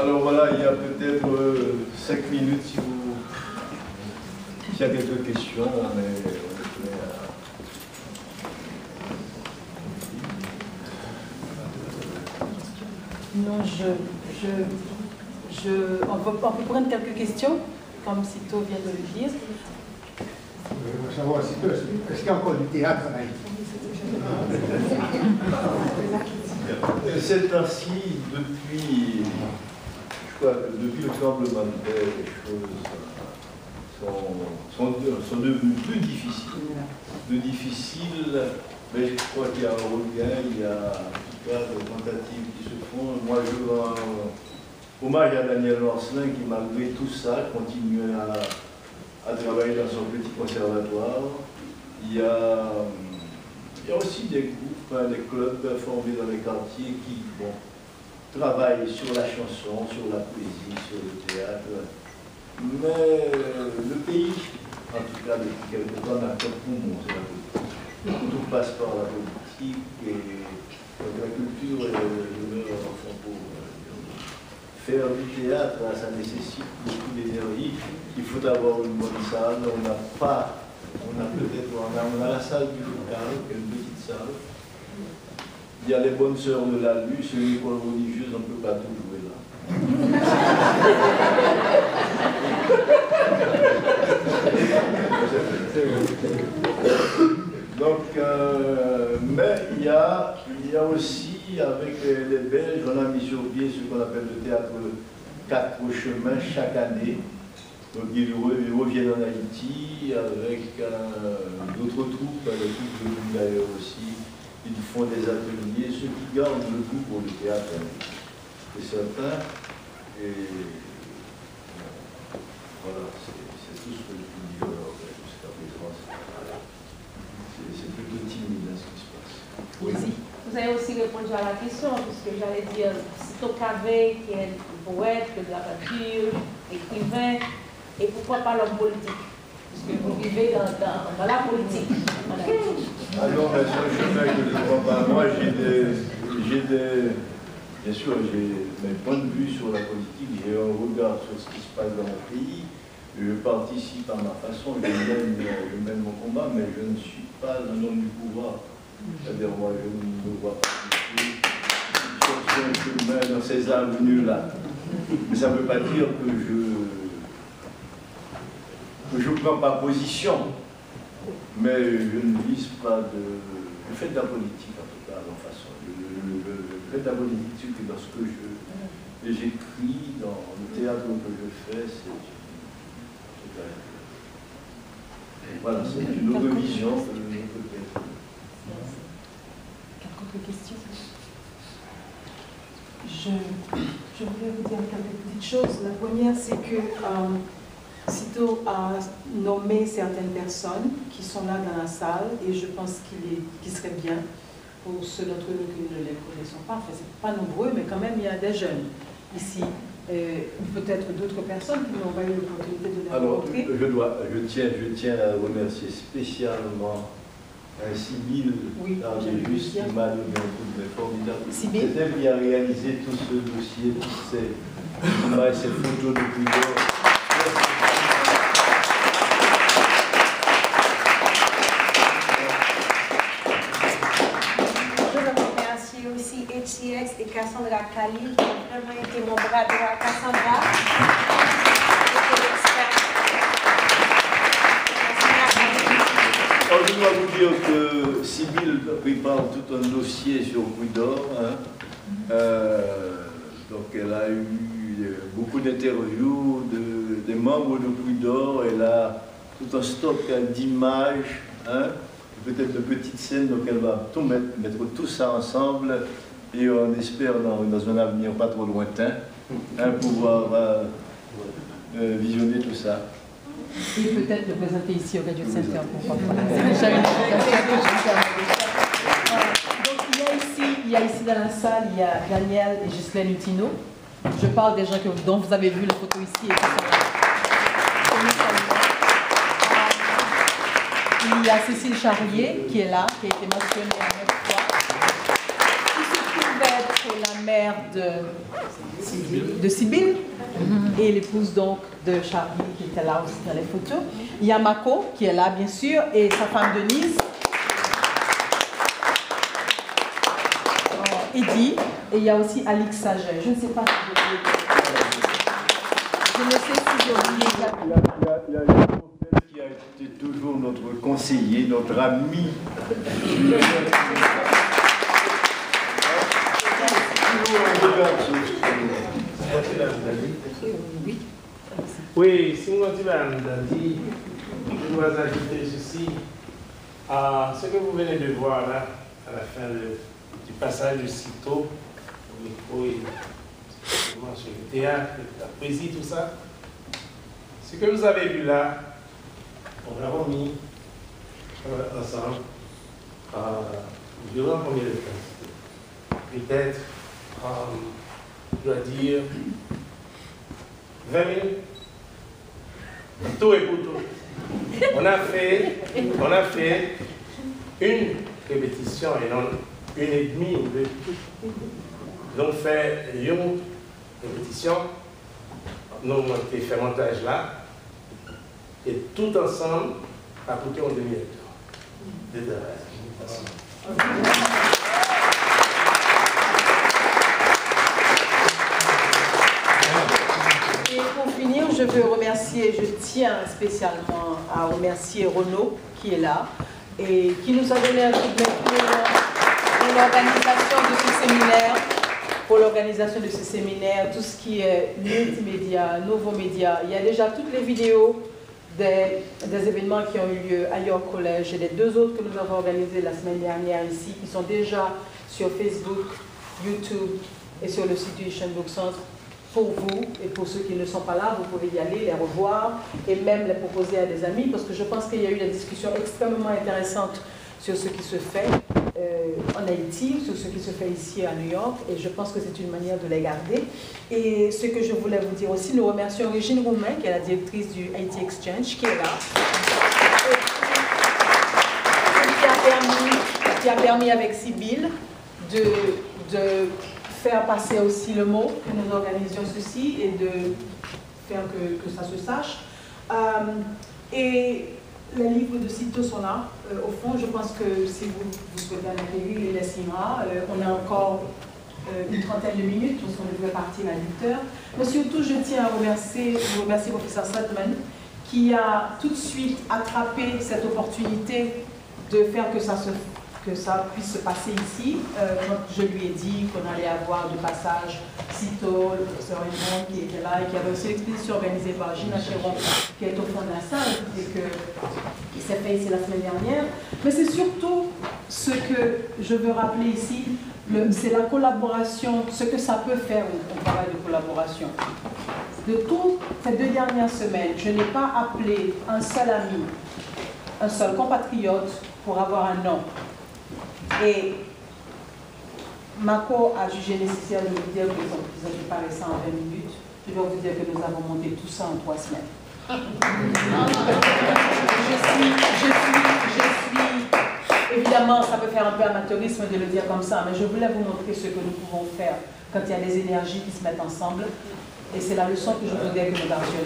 Alors voilà, il y a peut-être 5 minutes si vous... S'il y a quelques questions, on est prêt à... Non, on peut prendre quelques questions, comme Cito vient de le dire. Je veux savoir, est-ce qu'il y a encore du théâtre en Haïti? C'est ainsi depuis, je crois, depuis le tremblement de terre, les choses sont devenues plus difficiles, mais je crois qu'il y a un regain, il y a en tout cas des tentatives qui se font. Moi, je rends hommage à Daniel Lancelin qui, malgré tout ça, continue à travailler dans son petit conservatoire. Il y a aussi des groupes, des clubs formés dans les quartiers qui travaillent sur la chanson, sur la poésie, sur le théâtre. Mais le pays, en tout cas depuis quelque temps, n'a qu'un poumon, c'est la politique. Tout passe par la politique et la culture demeure en fond pauvre. Faire du théâtre, ça nécessite beaucoup d'énergie. Il faut avoir une bonne salle. On a la salle du Focal, qui est une petite salle. Il y a les bonnes sœurs de la Lue, c'est une école religieuse, on ne peut pas tout jouer là. Donc, mais il y a aussi, avec les Belges, on a mis sur pied ce qu'on appelle le théâtre 4 chemins chaque année. Donc ils reviennent en Haïti avec d'autres troupes, les troupes de d'ailleurs aussi. Ils font des ateliers, ceux qui gardent le goût pour le théâtre, c'est certain. Et voilà, c'est tout ce que je peux dire jusqu'à présent. C'est plutôt timide ce qui se passe. Oui. Vous avez aussi répondu à la question, puisque j'allais dire, Cito Cavé, qui est poète, dramaturge, écrivain, et pourquoi pas l'homme politique? Puisque vous vivez dans la politique. Ah non, mais c'est un chemin que je ne crois pas. Moi, bien sûr, j'ai mes points de vue sur la politique, j'ai un regard sur ce qui se passe dans mon pays, je participe à ma façon, je mène mon combat, mais je ne suis pas un homme du pouvoir. C'est-à-dire, moi, je ne me vois pas sur un chemin dans ces avenues-là. Mais ça ne veut pas dire que je ne prends pas position, mais je ne vise pas de... Je fais de la politique, en tout cas, à ma façon. Je fais de la politique dans ce que j'écris, dans le théâtre que je fais, voilà, c'est une autre vision que peut-être. Quelques autres questions? Je voulais vous dire quelques petites choses. La première, c'est que Cito a nommé certaines personnes qui sont là dans la salle et je pense qu'il serait bien pour ceux d'entre nous qui ne les connaissons pas. Enfin, c'est pas nombreux, mais quand même, il y a des jeunes ici. Peut-être d'autres personnes qui n'ont pas eu l'opportunité de les rencontrer. Je tiens à remercier spécialement Sibylle, qui m'a donné un coup de main formidable. C'est elle qui a réalisé tout ce dossier, toutes ces photos de couleur. HCX et Cassandra Kali, qui ont vraiment été mon bras droit. Cassandra, alors, je dois vous dire que Sibylle prépare tout un dossier sur Puy d'Or. Donc elle a eu beaucoup d'interviews des membres de Puy d'Or. Elle a tout un stock d'images, peut-être de petites scènes, donc elle va tout mettre tout ça ensemble. Et on espère dans un avenir pas trop lointain pouvoir visionner tout ça. Et peut-être le présenter ici au Radio Center. Donc il y a ici dans la salle, il y a Daniel et Ghislaine Utino. Je parle des gens dont vous avez vu la photo ici. Et il y a Cécile Charrier qui est là, qui a été mentionnée à 9 fois. être la mère de Sibylle et l'épouse donc de Charlie qui était là aussi dans les photos. Il y a Mako qui est là bien sûr et sa femme Denise. Eddie et il y a aussi Alix Saget. Je ne sais pas si j'ai oublié. Je ne sais si j'ai oublié. Il y a une prophète qui a été toujours notre conseiller, notre ami. Oui, si nous dit, je dois ajouter ceci. Ce que vous venez de voir là, à la fin du passage de Cito, au micro et sur le théâtre, la poésie, tout ça, ce que vous avez vu là, on l'a mis ensemble durant combien de temps? Peut-être, je dois dire, 20 minutes. Tout et pour tout. On a fait une répétition et non une et demie. Nous avons fait une répétition, nous avons fait un montage là, et tout ensemble, à coûté en demi-heure. Et pour finir, je veux remercier, je tiens spécialement à remercier Renaud qui est là et qui nous a donné un coup de main pour l'organisation de ce séminaire, tout ce qui est multimédia, nouveaux médias. Il y a déjà toutes les vidéos des événements qui ont eu lieu à York College et les 2 autres que nous avons organisés la semaine dernière ici, qui sont déjà sur Facebook, YouTube et sur le site du Book Centre. Pour vous et pour ceux qui ne sont pas là, vous pouvez y aller, les revoir et même les proposer à des amis parce que je pense qu'il y a eu des discussions extrêmement intéressantes sur ce qui se fait en Haïti, sur ce qui se fait ici à New York et je pense que c'est une manière de les garder. Et ce que je voulais vous dire aussi, nous remercions Régine Roumain qui est la directrice du Haiti Exchange qui est là. Qui a permis avec Sibylle de faire passer aussi le mot que nous organisions ceci et de faire que ça se sache. Et les livres de Cito sont là. Au fond, je pense que si vous souhaitez en acquérir, il les signera. On a encore une trentaine de minutes, parce qu'on devrait partir à 8 heures. Mais surtout, je tiens à remercier le professeur Slatman qui a tout de suite attrapé cette opportunité de faire que ça puisse se passer ici. Quand je lui ai dit qu'on allait avoir de passage Cito, le professeur Raymond qui était là et qui avait aussi l'expédition organisée par Gina Chéron qui est au fond de la salle et qui s'est fait ici la semaine dernière. Mais c'est surtout ce que je veux rappeler ici, c'est la collaboration, ce que ça peut faire au travail de collaboration. De toutes ces 2 dernières semaines, je n'ai pas appelé un seul ami, un seul compatriote pour avoir un nom. Et Mako a jugé nécessaire de me dire que ils ont préparé ça en 20 minutes. Je dois vous dire que nous avons monté tout ça en 3 semaines. Évidemment, ça peut faire un peu amateurisme de le dire comme ça, mais je voulais vous montrer ce que nous pouvons faire quand il y a des énergies qui se mettent ensemble. Et c'est la leçon que je voudrais que nous gardions.